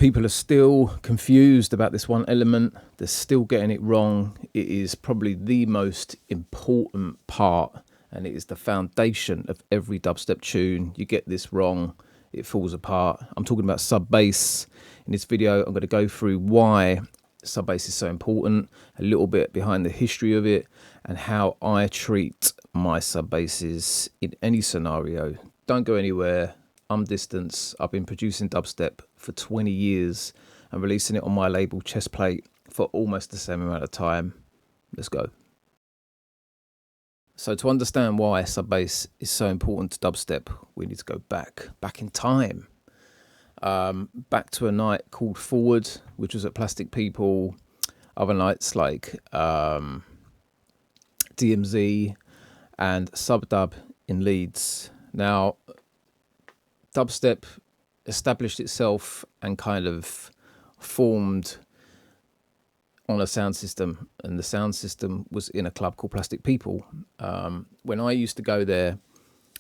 people are still confused about this one element. They're still getting it wrong. It is probably the most important part, and it is the foundation of every dubstep tune. You get this wrong, it falls apart. I'm talking about Subbase. In this video, I'm going to go through why Subbase is so important, a little bit behind the history of it, and how I treat my Subbasses in any scenario. Don't go anywhere. I'm Distance. I've been producing dubstep for 20 years and releasing it on my label Chestplate for almost the same amount of time. Let's go. So to understand why Subbase is so important to dubstep, we need to go back in time. Back to a night called Forward, which was at Plastic People. Other nights like DMZ and Subdub in Leeds. Now, dubstep established itself and kind of formed on a sound system, and the sound system was in a club called Plastic People. When I used to go there,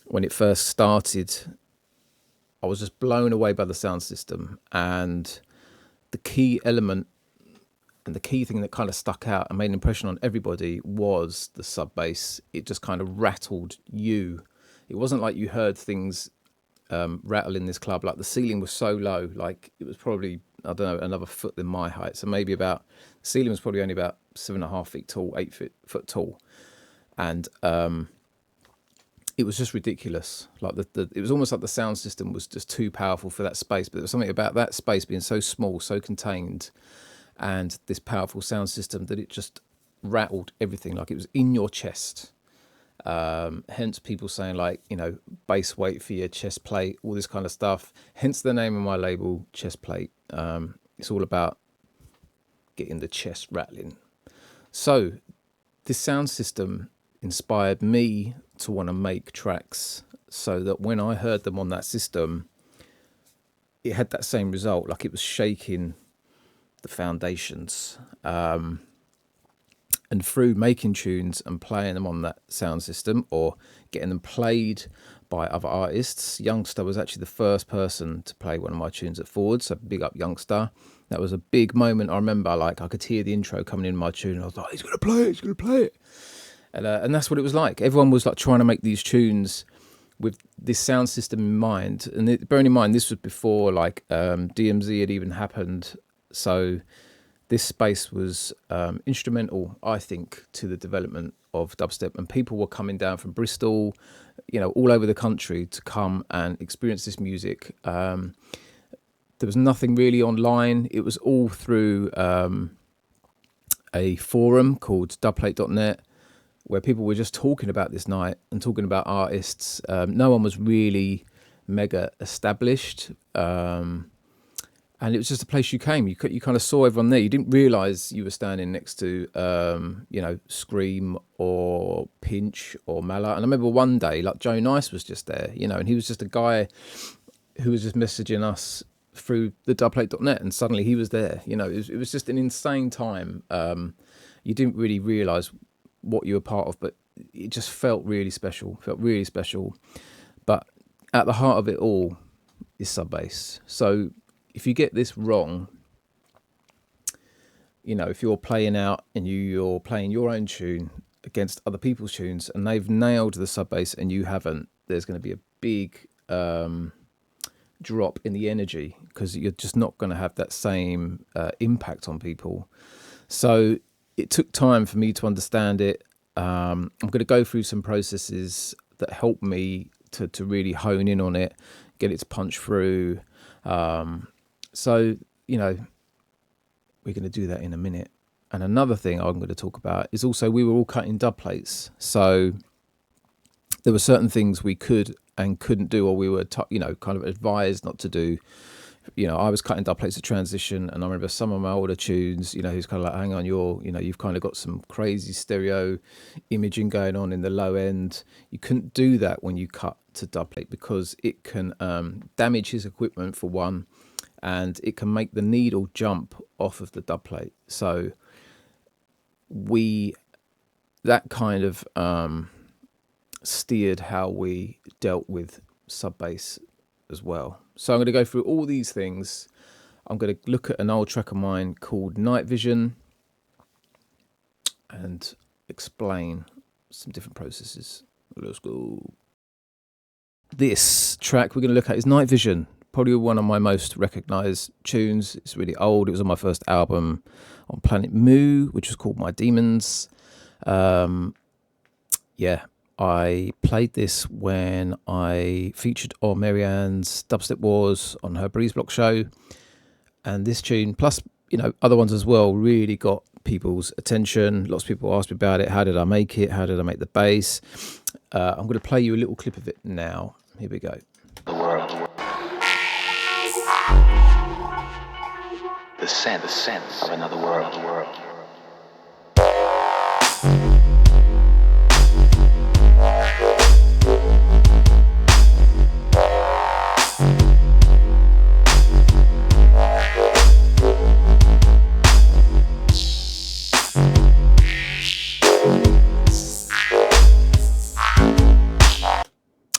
when it first started, I was just blown away by the sound system, and the key element and the key thing that kind of stuck out and made an impression on everybody was the sub bass. It just kind of rattled you. It wasn't like you heard things rattle in this club. Like the ceiling was so low, like it was probably, I don't know, another foot than my height. So maybe the ceiling was probably only about 7.5 feet tall, 8 foot tall. And it was just ridiculous. Like it was almost like the sound system was just too powerful for that space. But there was something about that space being so small, so contained, and this powerful sound system that it just rattled everything, like it was in your chest. Hence people saying, like, you know, bass weight for your chest plate, all this kind of stuff. Hence the name of my label, Chestplate. It's all about getting the chest rattling. So this sound system inspired me to want to make tracks so that when I heard them on that system, it had that same result, like it was shaking the foundations. And through making tunes and playing them on that sound system or getting them played by other artists, Youngster was actually the first person to play one of my tunes at Forward, so big up Youngster. That was a big moment. I remember, like, I could hear the intro coming in my tune, and I was like, he's going to play it, he's going to play it. And that's what it was like. Everyone was like trying to make these tunes with this sound system in mind. And bearing in mind, this was before like DMZ had even happened. So this space was instrumental, I think, to the development of dubstep. And people were coming down from Bristol, you know, all over the country to come and experience this music. There was nothing really online. It was all through a forum called dubplate.net, where people were just talking about this night and talking about artists. No one was really mega established. And it was just a place you came. You kind of saw everyone there. You didn't realise you were standing next to, you know, Scream or Pinch or Mala. And I remember one day, like, Joe Nice was just there, you know, and he was just a guy who was just messaging us through the dubplate.net, and suddenly he was there. You know, it was just an insane time. You didn't really realise what you were part of, but it just felt really special. But at the heart of it all is Subbase. So if you get this wrong, you know, if you're playing out and you're playing your own tune against other people's tunes and they've nailed the Subbase and you haven't, there's going to be a big drop in the energy, because you're just not going to have that same impact on people. So it took time for me to understand it. I'm going to go through some processes that help me to really hone in on it, get it to punch through. So, you know, we're going to do that in a minute. And another thing I'm going to talk about is also we were all cutting dub plates. So there were certain things we could and couldn't do, or we were, you know, kind of advised not to do. You know, I was cutting dub plates at transition, and I remember some of my older tunes, you know, he's kind of like, hang on, you've kind of got some crazy stereo imaging going on in the low end. You couldn't do that when you cut to dub plate, because it can damage his equipment, for one, and it can make the needle jump off of the dub plate. So that kind of steered how we dealt with Subbase as well. So I'm going to go through all these things. I'm going to look at an old track of mine called Night Vision and explain some different processes. Let's go. This track we're going to look at is Night Vision, probably one of my most recognised tunes. It's really old. It was on my first album on Planet Mu, which was called My Demons. I played this when I featured on Marianne's Dubstep Wars on her Breeze Block show. And this tune, plus, other ones as well, really got people's attention. Lots of people asked me about it. How did I make it? How did I make the bass? I'm going to play you a little clip of it now. Here we go. The world. The sense of another world.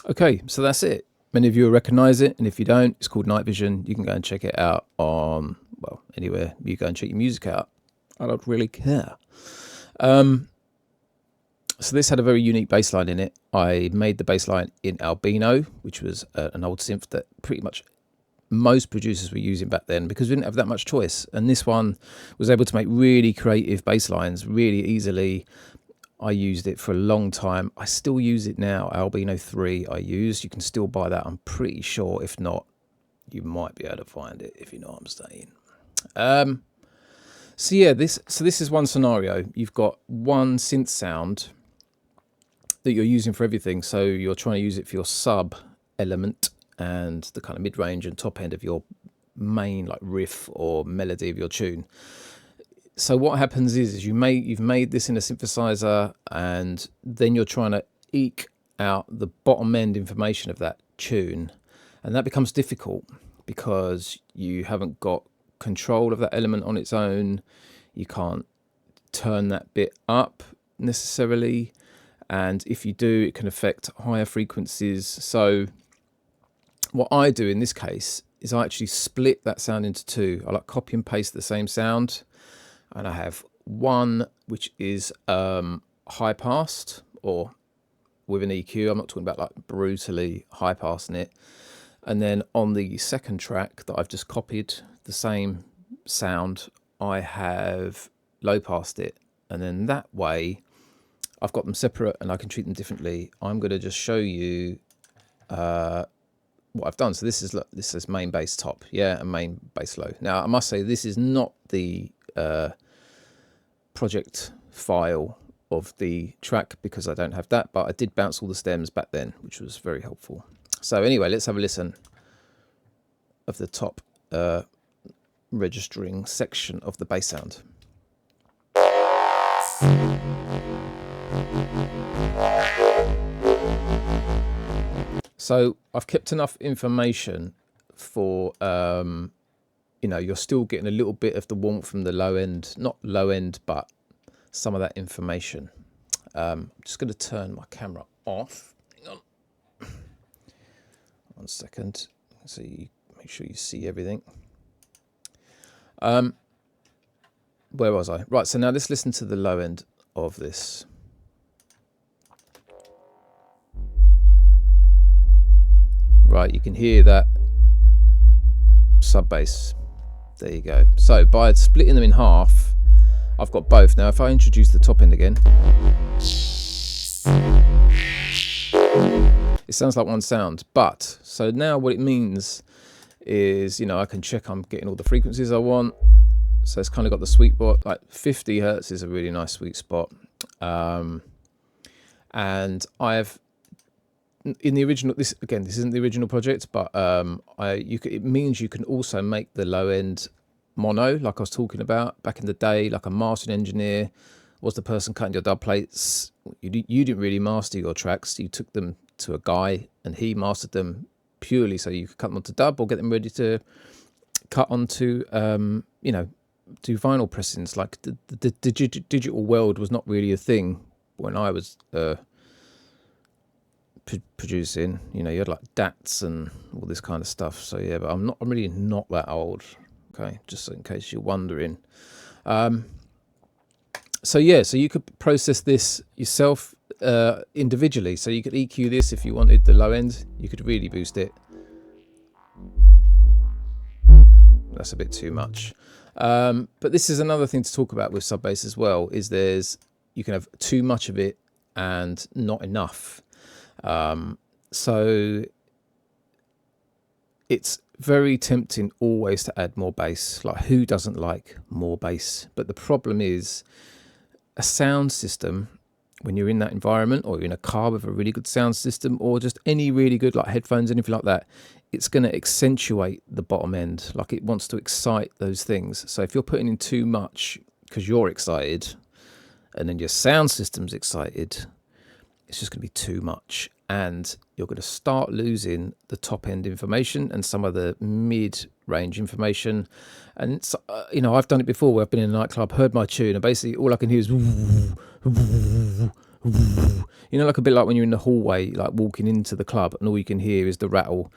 Okay, so that's it. Many of you will recognise it, and if you don't, it's called Night Vision. You can go and check it out on, anywhere you go and check your music out. I don't really care. So this had a very unique bass line in it. I made the bass line in Albino, which was an old synth that pretty much most producers were using back then because we didn't have that much choice. And this one was able to make really creative bass lines really easily. I used it for a long time. I still use it now. Albino 3 I use. You can still buy that, I'm pretty sure. If not, you might be able to find it, if you know what I'm saying. This is one scenario. You've got one synth sound that you're using for everything. So you're trying to use it for your sub element and the kind of mid-range and top end of your main like riff or melody of your tune. So what happens is you've made this in a synthesizer, and then you're trying to eke out the bottom end information of that tune, and that becomes difficult because you haven't got control of that element on its own. You can't turn that bit up necessarily, and if you do, it can affect higher frequencies. So what I do in this case is I actually split that sound into two. I like copy and paste the same sound. And I have one which is high passed or with an EQ. I'm not talking about like brutally high passing it. And then on the second track that I've just copied the same sound, I have low passed it. And then that way I've got them separate and I can treat them differently. I'm going to just show you what I've done. So this is main bass top, and main bass low. Now I must say this is not the project file of the track because I don't have that, but I did bounce all the stems back then, which was very helpful. So anyway, let's have a listen of the top registering section of the bass sound. So I've kept enough information for you're still getting a little bit of the warmth from the low end, not low end, but some of that information. I'm just going to turn my camera off. Hang on. 1 second. So you make sure you see everything. Where was I? Right, so now let's listen to the low end of this. Right, you can hear that sub bass. There you go. So by splitting them in half, I've got both. Now if I introduce the top end again, it sounds like one sound. But so now what it means is, I can check I'm getting all the frequencies I want. So it's kind of got the sweet spot. Like 50 hertz is a really nice sweet spot. And I've in the original, this isn't the original project, but it means you can also make the low end mono, like I was talking about back in the day. Like a mastering engineer was the person cutting your dub plates. You didn't really master your tracks. You took them to a guy and he mastered them purely so you could cut them onto dub or get them ready to cut onto do vinyl pressings. Like the digital world was not really a thing when I was producing. You had like DATs and all this kind of stuff. So yeah, but I'm really not that old. Okay, just in case you're wondering. So yeah, so you could process this yourself individually. So you could EQ this if you wanted the low end. You could really boost it. That's a bit too much. But this is another thing to talk about with Subbase as well, is you can have too much of it and not enough. So it's very tempting always to add more bass. Like, who doesn't like more bass? But the problem is a sound system, when you're in that environment, or you're in a car with a really good sound system, or just any really good like headphones, anything like that, it's going to accentuate the bottom end. Like, it wants to excite those things. So if you're putting in too much because you're excited and then your sound system's excited, it's just going to be too much, and you're going to start losing the top end information and some of the mid range information. And it's, you know, I've done it before where I've been in a nightclub, heard my tune, and basically all I can hear is, you know, like a bit like when you're in the hallway, like walking into the club, and all you can hear is the rattle.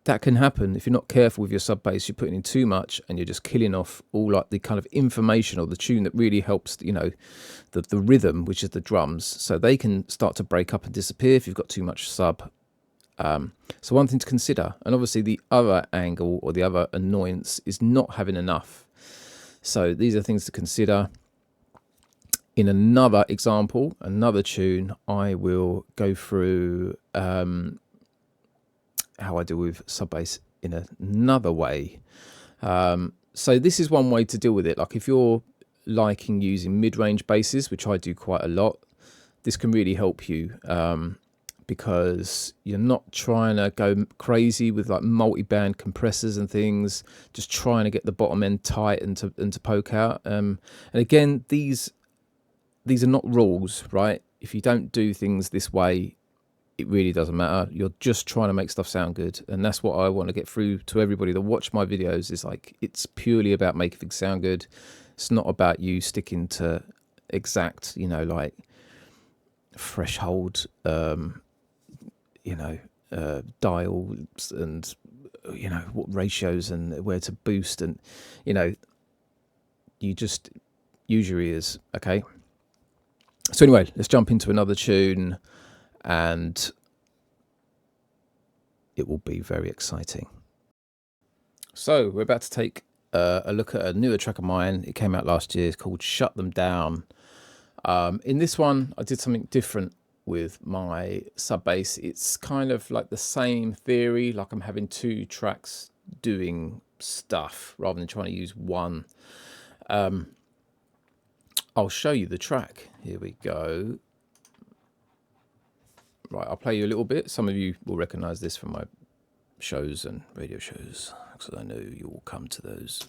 That can happen if you're not careful with your sub bass. You're putting in too much and you're just killing off all like the kind of information or the tune that really helps, you know, the rhythm, which is the drums. So they can start to break up and disappear if you've got too much sub. So one thing to consider, and obviously the other angle or the other annoyance is not having enough. So these are things to consider. In another example, another tune, I will go through how I deal with Subbase in another way. So this is one way to deal with it. Like, if you're liking using mid-range basses, which I do quite a lot, this can really help you, because you're not trying to go crazy with like multi-band compressors and things, just trying to get the bottom end tight and to poke out. And again, these are not rules, right? If you don't do things this way, it really doesn't matter. You're just trying to make stuff sound good, and that's what I want to get through to everybody that watch my videos. Is like, it's purely about making things sound good. It's not about you sticking to exact, you know, like threshold, you know, dials and, you know, what ratios and where to boost, and, you know, you just use your ears. Okay. So anyway, let's jump into another tune, and it will be very exciting. So we're about to take a look at a newer track of mine. It came out last year. It's called Shut Them Down. In this one, I did something different with my sub bass. It's kind of like the same theory, like I'm having two tracks doing stuff rather than trying to use one. I'll show you the track. Here we go. Right, I'll play you a little bit. Some of you will recognize this from my shows and radio shows, because I know you will come to those.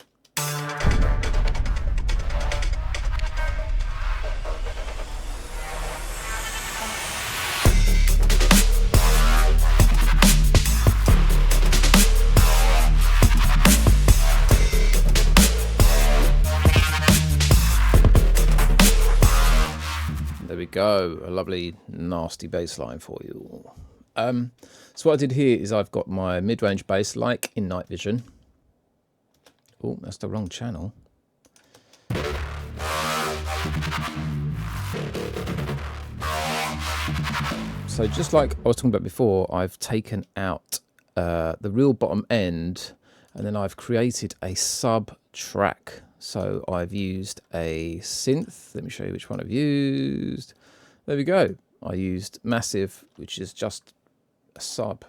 There we go, a lovely nasty bass line for you. So what I did here is I've got my mid-range bass, like in Night Vision. Oh, that's the wrong channel. So just like I was talking about before, I've taken out the real bottom end, and then I've created a sub track. So I've used a synth. Let me show you which one I've used. There we go. I used Massive, which is just a sub,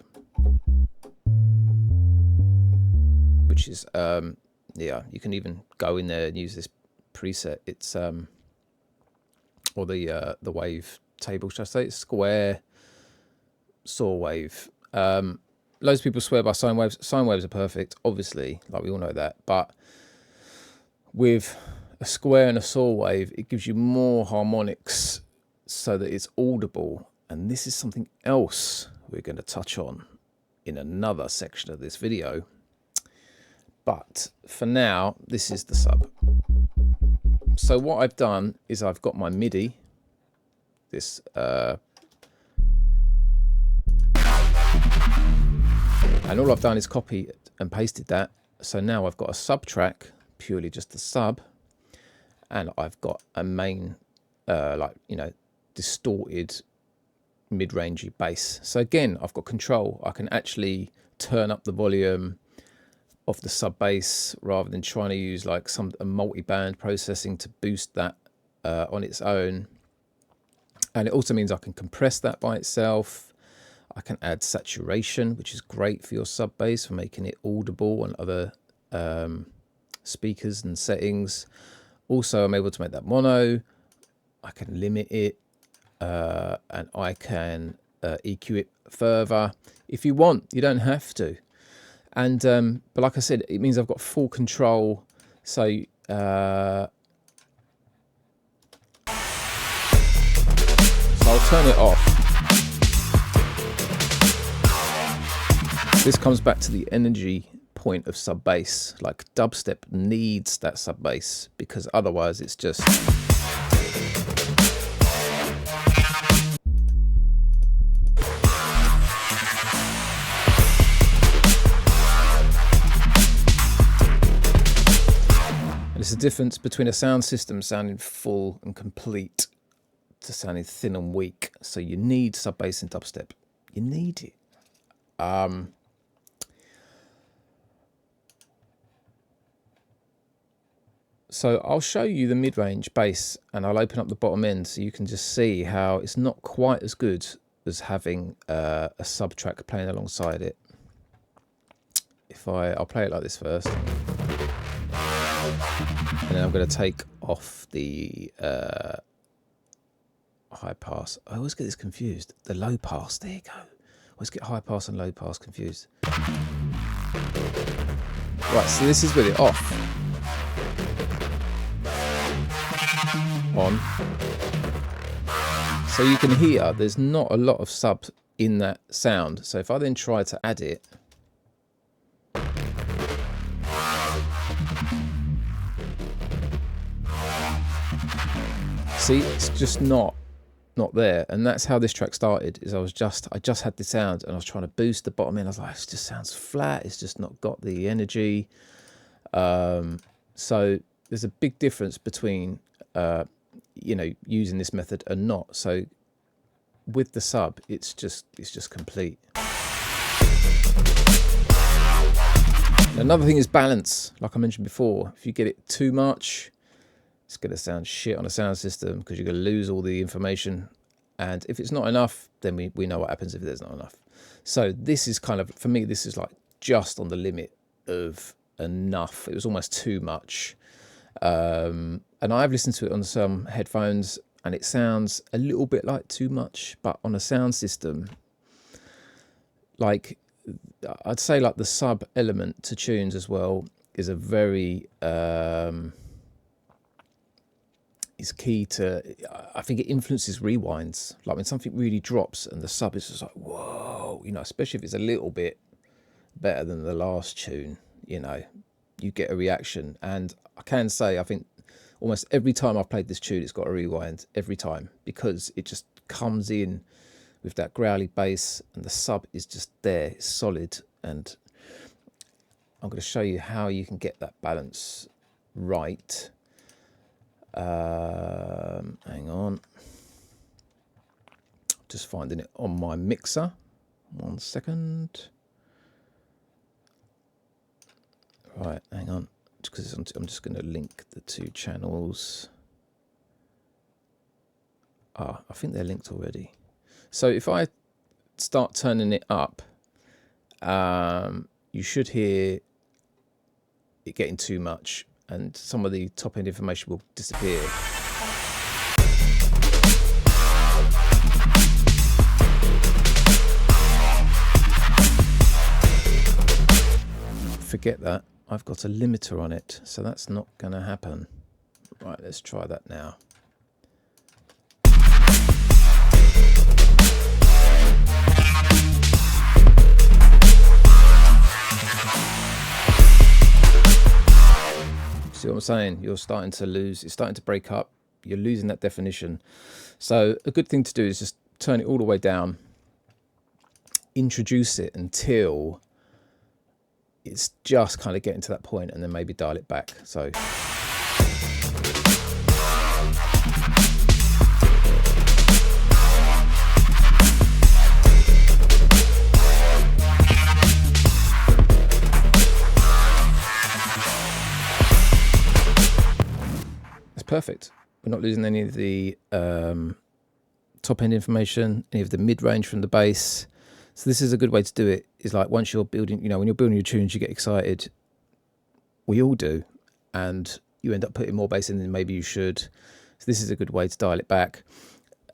which is yeah, you can even go in there and use this preset. It's or the wave table, should I say? It's square saw wave. Loads of people swear by sine waves. Sine waves are perfect, obviously, like we all know that, but with a square and a saw wave, it gives you more harmonics so that it's audible. And this is something else we're going to touch on in another section of this video. But for now, this is the sub. So what I've done is I've got my MIDI, this and all I've done is copy and pasted that So now I've got a sub track, purely just the sub, and I've got a main, like, you know, distorted mid-rangey bass. So again, I've got control. I can actually turn up the volume of the sub bass rather than trying to use like a multi-band processing to boost that on its own. And it also means I can compress that by itself. I can add saturation, which is great for your sub bass, for making it audible on other speakers and settings. Also, I'm able to make that mono. I can limit it, and I can EQ it further if you want. You don't have to. And but like I said, it means I've got full control. So I'll turn it off. This comes back to the energy point of sub bass. Like dubstep needs that sub bass, because otherwise it's just there's a difference between a sound system sounding full and complete to sounding thin and weak. So you need sub bass in dubstep. You need it. So I'll show you the mid-range bass, and I'll open up the bottom end so you can just see how it's not quite as good as having a sub track playing alongside it. I'll play it like this first, and then I'm going to take off the high pass. I always get this confused. The low pass. There you go. I always get high pass and low pass confused. Right, so this is with it off. On. So you can hear there's not a lot of sub in that sound. So if I then try to add it, see, it's just not there. And that's how this track started. Is I just had the sound and I was trying to boost the bottom end. I was like, it just sounds flat. It's just not got the energy. So there's a big difference between you know, using this method and not. So with the sub, it's just complete. Another thing is balance. Like I mentioned before, if you get it too much, it's going to sound shit on a sound system, because you're going to lose all the information. And if it's not enough, then we know what happens if there's not enough. So this is kind of, for me, this is like just on the limit of enough. It was almost too much. And I've listened to it on some headphones and it sounds a little bit like too much, but on a sound system, like I'd say like the sub element to tunes as well is a very, is key to, I think it influences rewinds. Like when something really drops and the sub is just like, whoa, you know, especially if it's a little bit better than the last tune, you know, you get a reaction. And I can say, I think almost every time I've played this tune, it's got a rewind every time, because it just comes in with that growly bass and the sub is just there, it's solid. And I'm going to show you how you can get that balance right. Hang on, just finding it on my mixer. 1 second. Right, hang on, because I'm just going to link the two channels. I think they're linked already. So if I start turning it up, you should hear it getting too much, and some of the top end information will disappear. Forget that. I've got a limiter on it, so that's not going to happen. Right, let's try that now. See what I'm saying? You're starting to lose, it's starting to break up. You're losing that definition. So a good thing to do is just turn it all the way down, introduce it until it's just kind of getting to that point and then maybe dial it back. So it's perfect. We're not losing any of the top end information, any of the mid range from the bass. So this is a good way to do it. Is like once you're building, when you're building your tunes, you get excited. We all do, and you end up putting more bass in than maybe you should. So this is a good way to dial it back.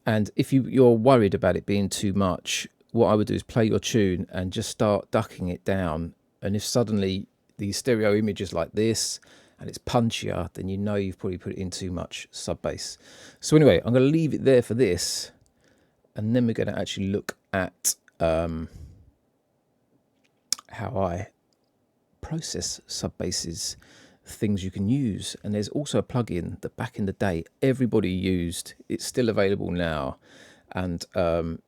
And if you're worried about it being too much, what I would do is play your tune and just start ducking it down. And if suddenly the stereo image is like this and it's punchier, then you know you've probably put in too much sub bass. So anyway, I'm going to leave it there for this, and then we're going to actually look at how I process sub basses, things you can use. And there's also a plugin that back in the day everybody used. It's still available now, and it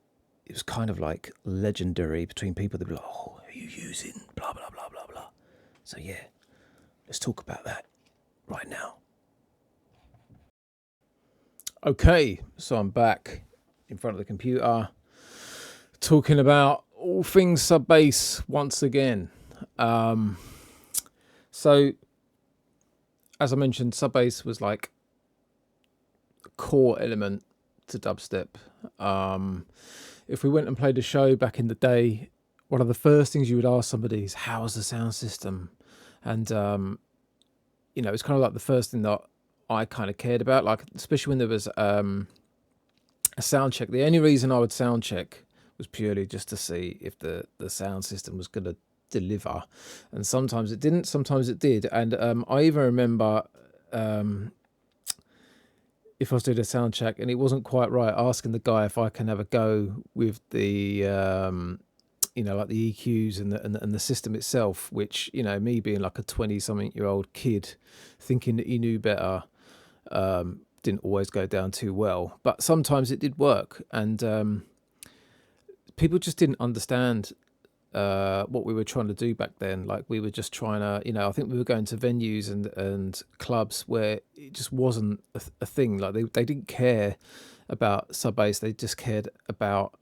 was kind of like legendary between people. They'd be like, "Oh, are you using blah blah blah blah blah?" So yeah, let's talk about that right now. Okay, so I'm back in front of the computer talking about all things sub bass once again. So as I mentioned, sub bass was like a core element to dubstep. If we went and played a show back in the day, one of the first things you would ask somebody is, how's the sound system? And it's kind of like the first thing that I kind of cared about, like especially when there was a sound check. The only reason I would sound check was purely just to see if the sound system was going to deliver, and sometimes it didn't, sometimes it did. And I even remember if I was doing a sound check and it wasn't quite right, asking the guy if I can have a go with the like the EQs and the system itself, which, me being like a 20-something-year-old kid thinking that he knew better, didn't always go down too well. But sometimes it did work, and people just didn't understand what we were trying to do back then. Like, we were just trying to, I think we were going to venues and clubs where it just wasn't a thing. Like, they didn't care about sub bass, they just cared about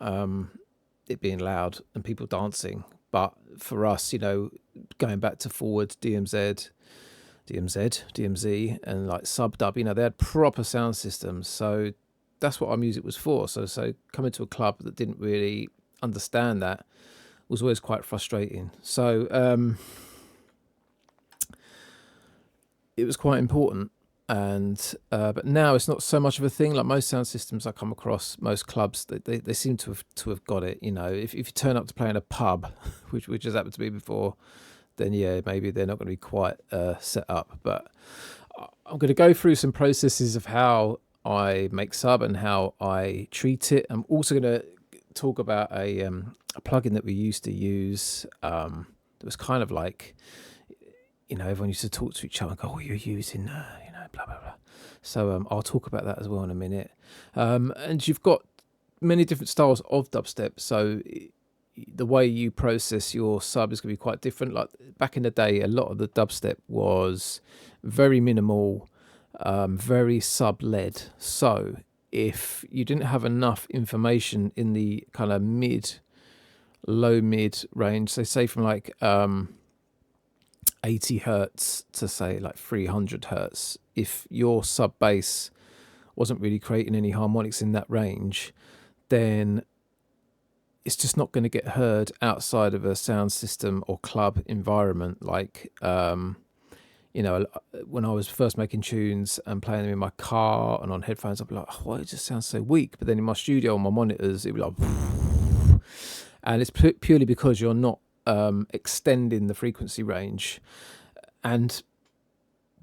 it being loud and people dancing. But for us, going back to Forward, DMZ, DMZ, and like Sub Dub, they had proper sound systems. So that's what our music was for. So coming to a club that didn't really understand that was always quite frustrating. So it was quite important. And but now it's not so much of a thing. Like most sound systems I come across, most clubs, they seem to have got it. If you turn up to play in a pub, which has happened to me before, then yeah, maybe they're not going to be quite set up. But I'm going to go through some processes of how I make sub and how I treat it. I'm also going to talk about a plugin that we used to use. That was kind of like, everyone used to talk to each other and go, "Oh, you're using, blah blah blah." So I'll talk about that as well in a minute. And you've got many different styles of dubstep, so the way you process your sub is going to be quite different. Like back in the day, a lot of the dubstep was very minimal, very sub-led. So if you didn't have enough information in the kind of low mid range, so say from like 80 hertz to say like 300 hertz, if your sub bass wasn't really creating any harmonics in that range, then it's just not going to get heard outside of a sound system or club environment. Like when I was first making tunes and playing them in my car and on headphones, I'd be like, "Oh, why it just sounds so weak?" But then in my studio on my monitors, it'd be like and it's purely because you're not extending the frequency range. And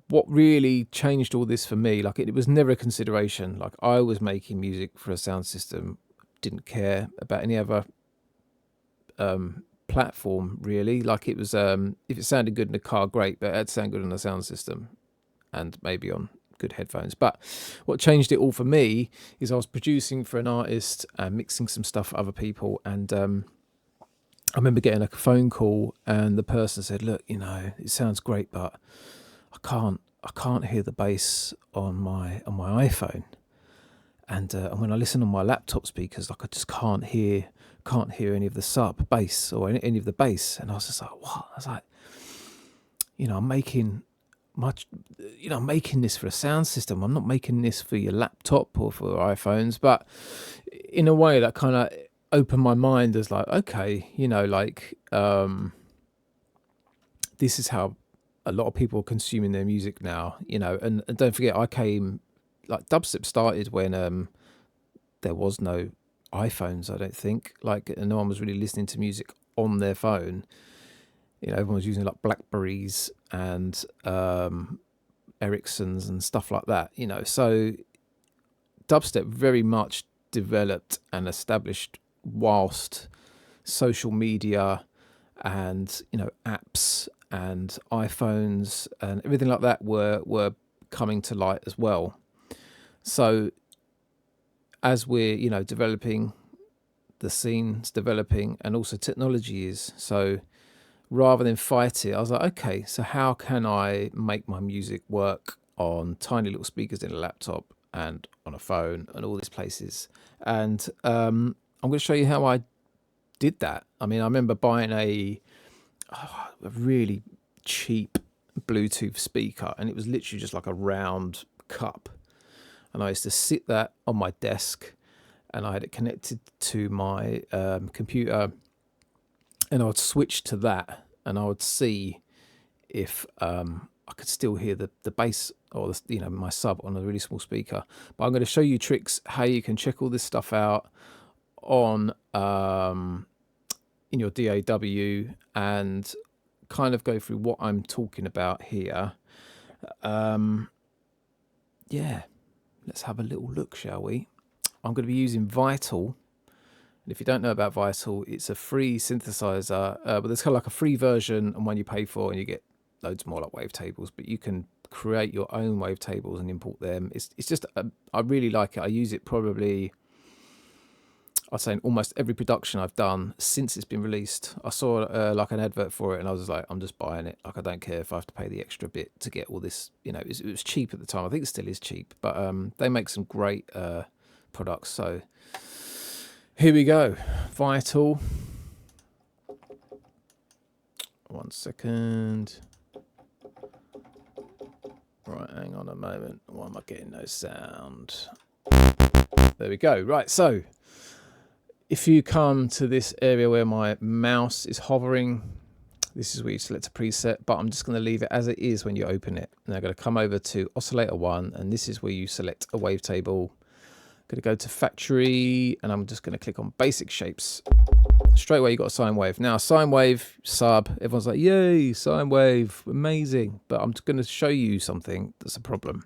what really changed all this for me, like it was never a consideration. Like I was making music for a sound system, didn't care about any other platform really. Like it was if it sounded good in a car, great, but it had to sound good on a sound system and maybe on good headphones. But what changed it all for me is I was producing for an artist and mixing some stuff for other people, and I remember getting a phone call and the person said, "Look, it sounds great, but I can't hear the bass on my iPhone, and when I listen on my laptop speakers, like I just can't hear any of the sub bass or any of the bass." And I was just like, "What?" I was like, I'm making much, I'm making this for a sound system. I'm not making this for your laptop or for iPhones." But in a way, that kind of opened my mind as like, okay, this is how a lot of people are consuming their music now, and don't forget, dubstep started when there was no iPhones, I don't think, and no one was really listening to music on their phone. Everyone was using like Blackberries and Ericssons and stuff like that, so dubstep very much developed and established whilst social media and apps and iPhones and everything like that were coming to light as well. So as we're developing, the scene's developing, and also technology is, so rather than fight it, I was like, okay, so how can I make my music work on tiny little speakers in a laptop and on a phone and all these places? And I'm going to show you how I did that. I mean, I remember buying a really cheap Bluetooth speaker, and it was literally just like a round cup. And I used to sit that on my desk, and I had it connected to my computer, and I would switch to that, and I would see if I could still hear the bass or my sub on a really small speaker. But I'm going to show you tricks how you can check all this stuff out on in your DAW, and kind of go through what I'm talking about here. Yeah, let's have a little look, shall we? I'm going to be using Vital. And if you don't know about Vital, it's a free synthesizer, but there's kind of like a free version and one you pay for, and you get loads more like wavetables. But you can create your own wavetables and import them. It's just I really like it. I use it probably, I'd say, in almost every production I've done since it's been released. I saw like an advert for it, and I was like, I'm just buying it. Like, I don't care if I have to pay the extra bit to get all this. It was cheap at the time. I think it still is cheap, but they make some great products. So here we go. Vital. 1 second. Right, hang on a moment. Why am I getting no sound? There we go. Right, so if you come to this area where my mouse is hovering, this is where you select a preset, but I'm just going to leave it as it is when you open it. And I'm going to come over to Oscillator 1, and this is where you select a wavetable. I'm going to go to Factory, and I'm just going to click on Basic Shapes. Straight away, you got a sine wave. Now, sine wave, sub, everyone's like, yay, sine wave, amazing. But I'm just going to show you something that's a problem.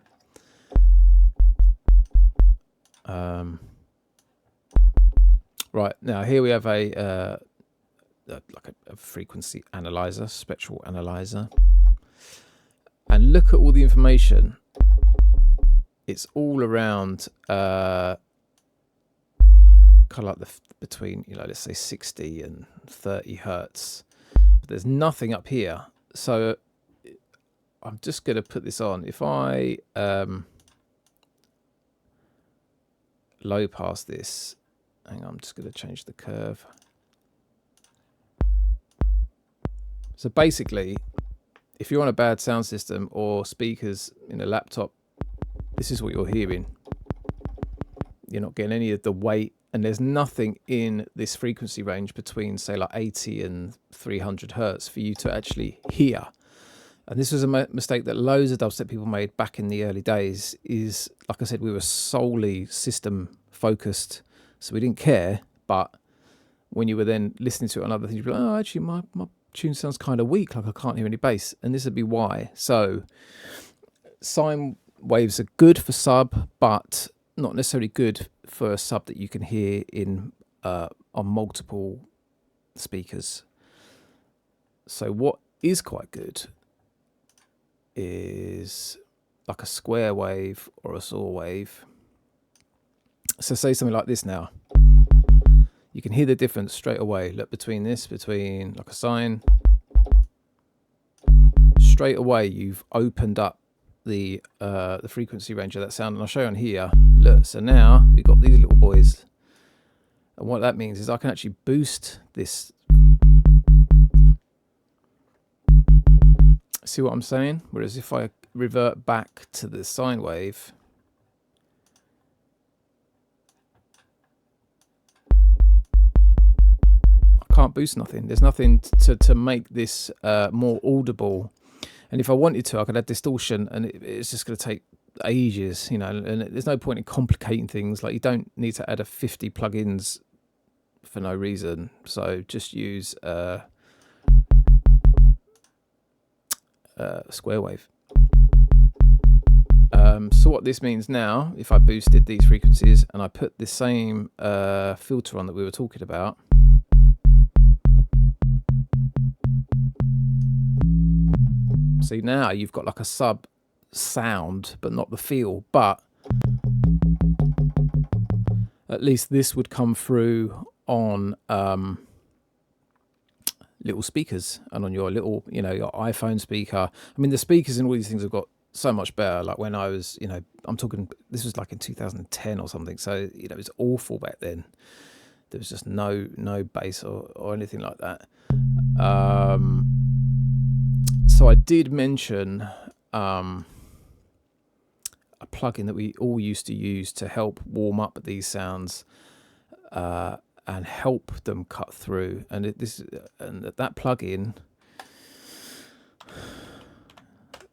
Right, now here we have a frequency analyzer, spectral analyzer. And look at all the information. It's all around kind of like between, let's say 60 and 30 hertz. But there's nothing up here. So I'm just going to put this on. If I low pass this, hang on, I'm just going to change the curve. So basically, if you're on a bad sound system or speakers in a laptop, this is what you're hearing. You're not getting any of the weight, and there's nothing in this frequency range between, say, like 80 and 300 hertz for you to actually hear. And this was a mistake that loads of dubstep people made back in the early days. Is, like I said, we were solely system focused, so we didn't care. But when you were then listening to it on other things, you'd be like, oh, actually, my tune sounds kind of weak, like I can't hear any bass. And this would be why. So sine waves are good for sub, but not necessarily good for a sub that you can hear in on multiple speakers. So what is quite good is like a square wave or a saw wave. So say something like this now. You can hear the difference straight away. Look, between like a sine, straight away you've opened up the frequency range of that sound. And I'll show you on here. Look, so now we've got these little boys. And what that means is I can actually boost this. See what I'm saying? Whereas if I revert back to the sine wave, I can't boost nothing. There's nothing to make this more audible. And if I wanted to, I could add distortion, and it's just going to take ages, you know. And there's no point in complicating things. Like, you don't need to add 50 plugins for no reason. So just use square wave. So what this means now, if I boosted these frequencies and I put the same filter on that we were talking about, see, now you've got like a sub sound but not the feel, but at least this would come through on little speakers and on your little, you know, your iPhone speaker. I mean, the speakers and all these things have got so much better. Like when I was, you know, I'm talking, this was like in 2010 or something, so, you know, it was awful back then. There was just no bass or anything like that. So I did mention a plugin that we all used to use to help warm up these sounds and help them cut through. And that plugin,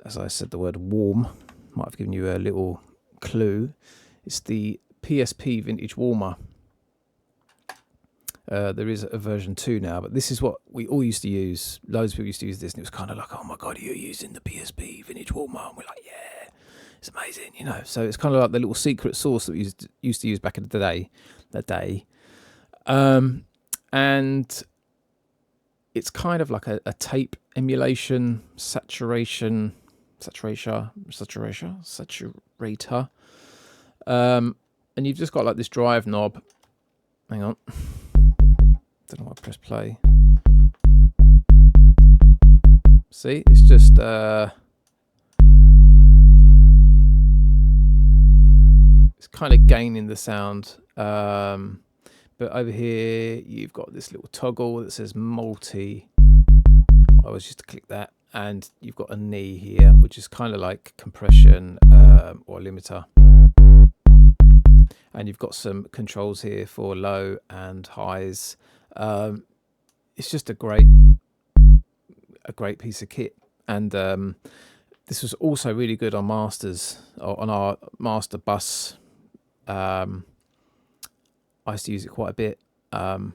as I said, the word warm might have given you a little clue. It's the PSP Vintage Warmer. There is a version 2 now, but this is what we all used to use. Loads of people used to use this, and it was kind of like, oh my God, you're using the PSP Vintage Warmer. And we're like, yeah, it's amazing, you know. So it's kind of like the little secret sauce that we used to use back in the day. And it's kind of like a tape emulation, saturator. And you've just got like this drive knob. Hang on. Don't know why I press play. See, it's just it's kind of gaining the sound. But over here you've got this little toggle that says multi. I always used to click that, and you've got a knee here, which is kind of like compression or limiter. And you've got some controls here for low and highs. It's just a great piece of kit. And this was also really good on masters, or on our master bus. I used to use it quite a bit. And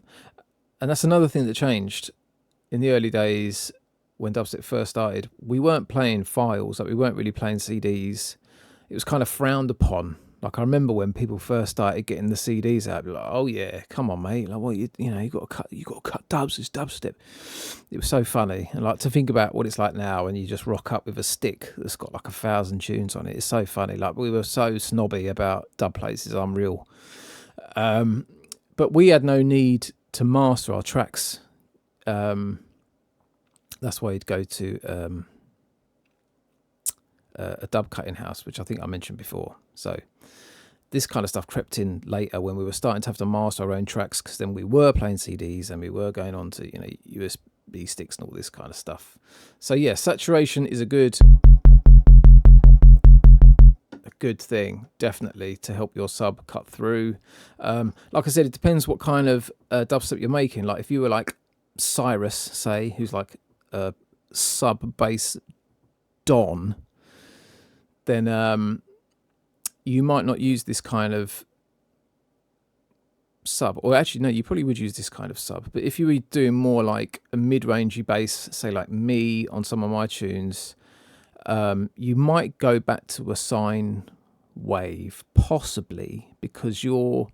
that's another thing that changed. In the early days, when dubstep first started, we weren't playing files, like we weren't really playing CDs. It was kind of frowned upon. Like, I remember when people first started getting the CDs out, like, oh yeah, come on, mate. Like, what, you know, you got to cut dubs. It's dubstep. It was so funny. And like, to think about what it's like now when you just rock up with a stick that's got like 1,000 tunes on it. It's so funny. Like, we were so snobby about dub plates. It's unreal. But we had no need to master our tracks. That's why you'd go to a dub cutting house, which I think I mentioned before. So this kind of stuff crept in later when we were starting to have to master our own tracks, because then we were playing CDs and we were going on to, you know, USB sticks and all this kind of stuff. So yeah, saturation is a good thing, definitely, to help your sub cut through. Like I said, it depends what kind of dubstep you're making. Like if you were like Cyrus, say, who's like a sub bass don, then you might not use this kind of sub. Or actually, no, you probably would use this kind of sub. But if you were doing more like a mid-rangey bass, say like me on some of my tunes, you might go back to a sine wave, possibly, because you're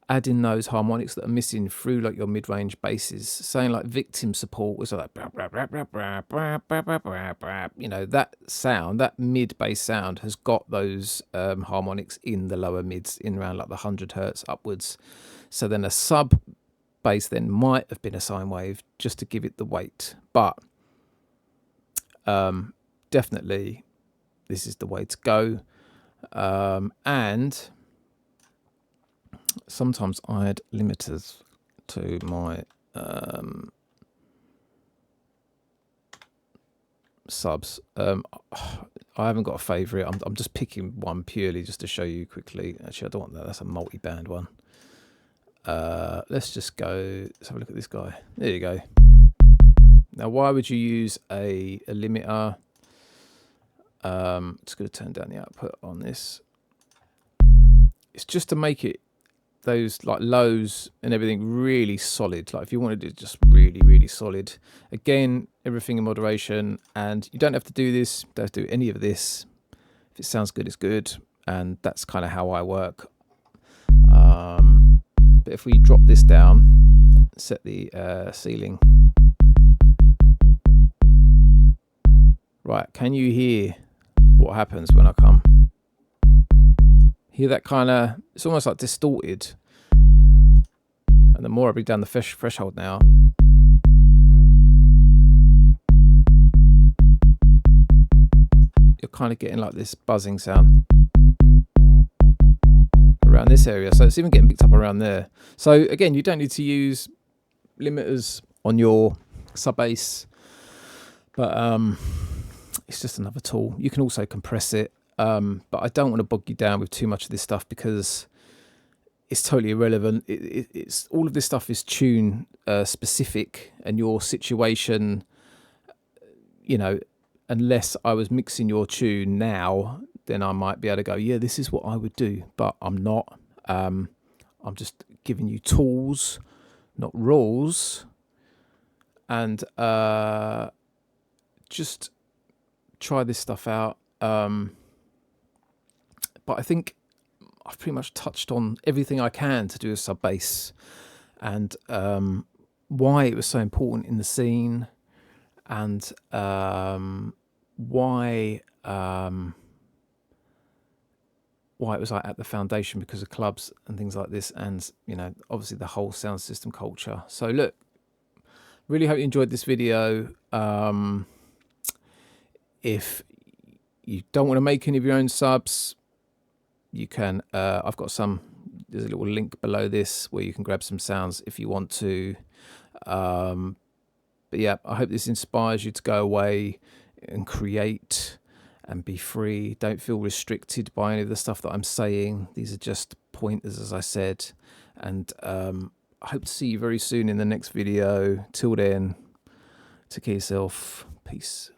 adding those harmonics that are missing through like your mid-range basses. Saying like Victim Support was like, you know, that sound, that mid bass sound has got those harmonics in the lower mids, in around like the 100 hertz upwards. So then a sub bass then might have been a sine wave just to give it the weight, but definitely this is the way to go. And sometimes I add limiters to my subs. I haven't got a favourite. I'm just picking one purely just to show you quickly. Actually, I don't want that. That's a multi-band one. Let's just go. Let's have a look at this guy. There you go. Now, why would you use a limiter? Just going to turn down the output on this. It's just to make it those like lows and everything really solid. Like if you wanted it just really solid. Again, everything in moderation, and you don't have to do this. Don't have to do any of this. If it sounds good, it's good, and that's kind of how I work. But if we drop this down, set the ceiling. Right, can you hear what happens when I come? Hear that kind of, it's almost like distorted. And the more I bring down the threshold now, you're kind of getting like this buzzing sound around this area. So it's even getting picked up around there. So again, you don't need to use limiters on your Subbase, but it's just another tool. You can also compress it. But I don't want to bog you down with too much of this stuff because it's totally irrelevant. It's all of this stuff is tune specific, and your situation, you know, unless I was mixing your tune now, then I might be able to go, yeah, this is what I would do, but I'm not. I'm just giving you tools, not rules, and just try this stuff out. But I think I've pretty much touched on everything I can to do with Subbase, and why it was so important in the scene, and why it was like at the foundation because of clubs and things like this, and you know, obviously the whole sound system culture. So look, really hope you enjoyed this video. If you don't want to make any of your own subs, you can, I've got some, there's a little link below this where you can grab some sounds if you want to. But yeah, I hope this inspires you to go away and create and be free. Don't feel restricted by any of the stuff that I'm saying. These are just pointers, as I said. And I hope to see you very soon in the next video. Till then, take care of yourself. Peace.